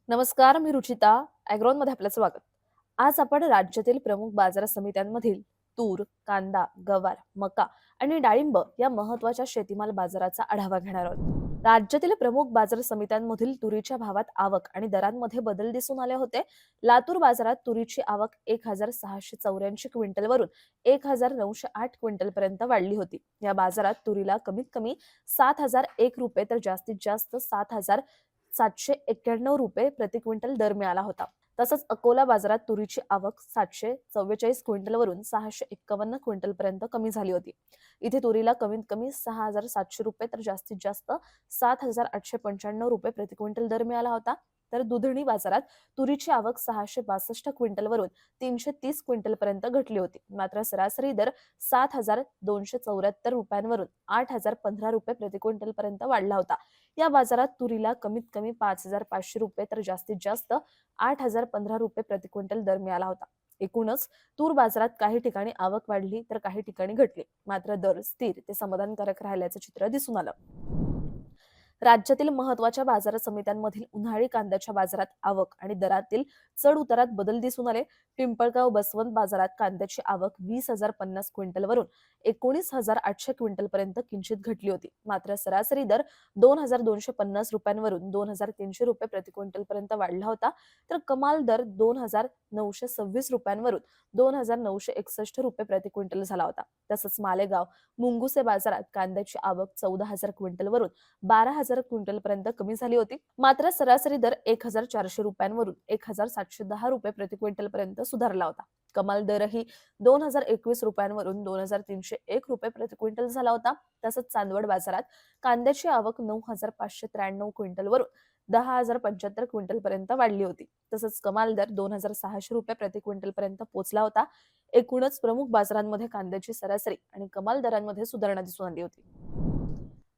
नमस्कार, मी रुचिता. ॲग्रोनमध्ये आपलं स्वागत. आज आपण राज्यातील प्रमुख बाजार समित्यांमधील तूर, कांदा, गवार, मका आणि डाळिंब या महत्त्वाच्या शेतीमाल बाजाराचा आढावा घेणार आहोत. राज्यातील प्रमुख बाजार समित्यांमधील तुरीच्या भावात आवक आणि दरांमध्ये बदल दिसून आले होते. लातूर बाजारात तुरीची आवक 1,684 क्विंटलवरून 1,908 क्विंटलपर्यंत वाढली होती. या बाजारात तुरीला कमीत कमी 7,001 रुपये तर जास्तीत जास्त 7,791 रुपये प्रति क्विंटल दर मिळाला होता. तसंच अकोला बाजारात तुरीची आवक 744 क्विंटलवरून 651 क्विंटलपर्यंत कमी झाली होती. इथे तुरीला कमीत कमी 6,700 रुपये तर जास्तीत जास्त 7,895 रुपये प्रति क्विंटल दर मिळाला होता. तर दुधणी बाजारात तुरीची आवक 662 क्विंटलवरून 330 क्विंटलपर्यंत घटली होती. मात्र सरासरी दर 7,274 रुपयांवरून 8,015 रुपये प्रति क्विंटलपर्यंत वाढला होता. या बाजारात तुरीला कमीत कमी 5,500 रुपये तर जास्तीत जास्त 8,015 रुपये प्रति क्विंटल दर मिळाला होता. एकूणच तूर बाजारात काही ठिकाणी आवक वाढली तर काही ठिकाणी घटली. मात्र दर स्थिर ते समाधानकारक राहिल्याचं चित्र दिसून आलं. राज्यातील महत्त्वाच्या बाजार समित्यांमधील उन्हाळी कांद्याच्या बाजारात आवक आणि दरातील चढ उतारात बदल दिसून आले. पिंपळगाव बसवंत बाजारात कांद्याची आवक 20,050 क्विंटलवरून 19,800 क्विंटलपर्यंत किंचित घटली होती. मात्र सरासरी दर 2,250 रुपयांवरून 2,300 रुपये प्रति क्विंटलपर्यंत वाढला होता. तर कमाल दर 2,926 रुपयांवरून 2,961 रुपये प्रति क्विंटल झाला होता. तसंच मालेगाव मुंगुसे बाजारात कांद्याची आवक 14,000 क्विंटलवरून 12,000 क्विंटलपर्यंत कमी झाली होती. मात्र सरासरी दर 1,400 रुपयांवरून 1,710 रुपये प्रति क्विंटलपर्यंत सुधारला होता. कमाल दरही 2,021 रुपयांवरून 2,301 रुपये प्रति क्विंटल झाला होता. तसंच चांदवड बाजारात कांद्याची आवक 9,593 क्विंटलवरून 10,075 क्विंटलपर्यंत वाढली होती. तसंच कमाल दर 2,600 रुपये प्रति क्विंटलपर्यंत पोहोचला होता. एकूणच प्रमुख बाजारांमध्ये कांद्याची सरासरी आणि कमाल दरांमध्ये सुधारणा दिसून आली होती.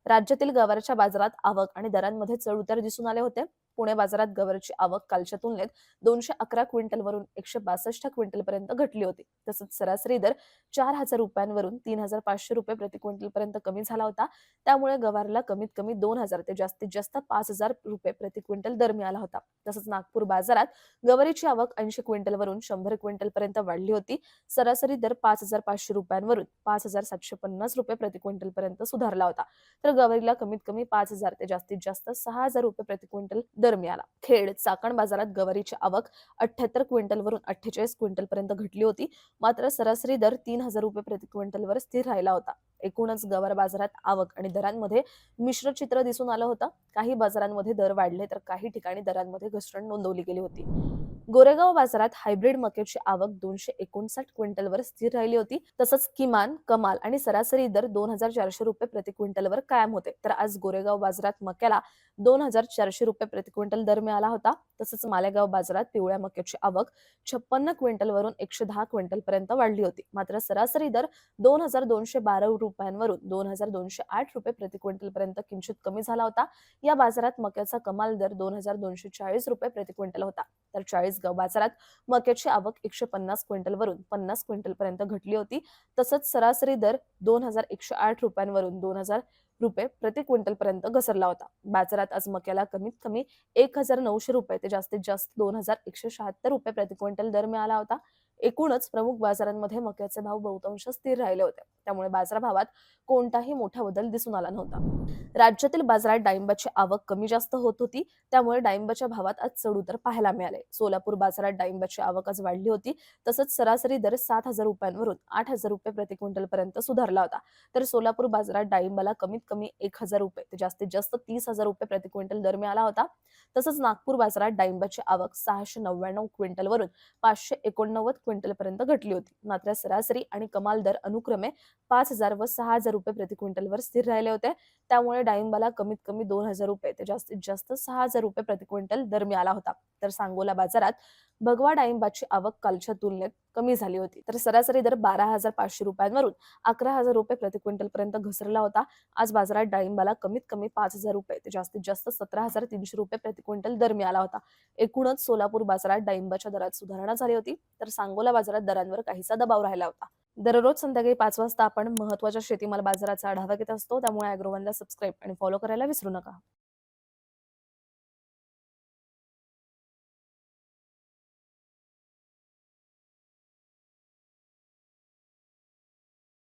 राज्यातील गवारच्या बाजारात आवक आणि दरांमध्ये चढ-उतार दिसून आले होते. पुणे बाजारात गवारची आवक कालच्या तुलनेत 211 क्विंटलवरून 162 क्विंटलपर्यंत घटली होती. तसंच सरासरी दर 4,000 रुपयांवरून 3,500 रुपये प्रति क्विंटलपर्यंत कमी झाला होता. त्यामुळे गवारला कमीत कमी 2,000 ते जास्तीत जास्त 5,000 रुपये प्रति क्विंटल दर मिळाला होता. तसंच नागपूर बाजारात गवारीची आवक 80 क्विंटलवरून 100 क्विंटलपर्यंत वाढली होती. सरासरी दर 5,500 रुपयांवरून 5,750 रुपये प्रति क्विंटलपर्यंत सुधारला होता. तर गवारीला कमीत कमी 5,000 ते जास्तीत जास्त 6,000 रुपये प्रति क्विंटल दर मिळाला. खेड चाकण बाजारात गवारीची आवक 78 क्विंटलवरून 48 क्विंटलपर्यंत घटली होती. मात्र सरासरी दर 3,000 रुपये प्रति क्विंटलवर स्थिर राहिला होता. एकूणच गवार बाजारात आवक आणि दरांमध्ये मिश्र चित्र दिसून आलं होतं. काही बाजारांमध्ये दर वाढले तर काही ठिकाणी दरांमध्ये घसरण नोंदवली गेली होती. गोरेगाव बाजारात हायब्रिड मक्याची आवक 259 क्विंटलवर स्थिर राहिली होती. तसंच किमान, कमाल आणि सरासरी दर 2,400 रुपये प्रति क्विंटलवर कायम होते. तर आज गोरेगाव बाजारात मक्याला 2,400 रुपये प्रति क्विंटल दर मिळाला होता. तसंच मालेगाव बाजारात पिवळ्या मक्याची आवक 56 क्विंटलवरून 110 क्विंटलपर्यंत वाढली होती. मात्र सरासरी दर 2,212 रुपयांवरून 2,208 रुपये प्रति क्विंटलपर्यंत किंचित कमी झाला होता. या बाजारात मक्याचा कमाल दर 2,240 रुपये प्रति क्विंटल होता. तर चाळीसगाव बाजारात मक्याची आवक 150 क्विंटलवरून 50 क्विंटलपर्यंत घटली होती. तसंच सरासरी दर 2,108 रुपयांवरून 2,000 रुपये प्रति क्विंटलपर्यंत घसरला होता. बाजारात आज मक्याला कमीत कमी 1,900 रुपये ते जास्तीत जास्त 2,176 रुपये प्रति क्विंटल दर मिळाला होता. एकूणच प्रमुख बाजारांमध्ये मक्याचे भाव बहुतांश स्थिर राहिले होते. त्यामुळे बाजारभावात कोणताही मोठा बदल दिसून आला नव्हता. राज्यातील बाजारात डाळिंबाची आवक कमी जास्त होत होती. त्यामुळे डाळिंबाच्या भावात आज चढ-उतार पाहायला मिळाले. सोलापूर बाजारात डाळिंबाची आवक आज वाढली होती. तसंच सरासरी दर 7,000 रुपयांवरून 8,000 रुपये प्रति क्विंटलपर्यंत सुधारला होता. तर सोलापूर बाजारात डाळिंबाला कमीत कमी 1,000 रुपये ते जास्तीत जास्त 30,000 रुपये प्रति क्विंटल दर मिळाला होता. तसंच नागपूर बाजारात डाळिंबाची आवक 699 क्विंटलवरून 589 क्विंटलपर्यंत घटली होती. मात्र सरासरी आणि कमाल दर अनुक्रमे 5,000 व 6,000 रुपये प्रति क्विंटलवर स्थिर राहिले होते. त्यामुळे डाळिंबाला कमीत कमी 2,000 रुपये ते जास्तीत जास्त 6,000 रुपये प्रति क्विंटल दर मिळाला होता. तर सांगोला बाजारात भगवा डाळिंबाची आवक कालच्या तुलनेत कमी झाली होती. तर सरासरी दर 12,500 रुपयांवरून 11,000 रुपये प्रति क्विंटल पर्यंत घसरला होता. आज बाजारात डाळिंबाला कमीत कमी 5,000 रुपये ते जास्तीत जास्त 17,300 रुपये प्रति क्विंटल दर मिळाला होता. एकूणच सोलापूर बाजारात डाळिंबाच्या दरात सुधारणा झाली होती. तर सांगोला बाजारात दरांवर काहीसा दबाव राहिला होता. दररोज संध्याकाळी 5 वाजता आपण महत्त्वाच्या शेतीमाल बाजाराचा आढावा घेत असतो. त्यामुळे अॅग्रोवनला सबस्क्राईब आणि फॉलो करायला विसरू नका.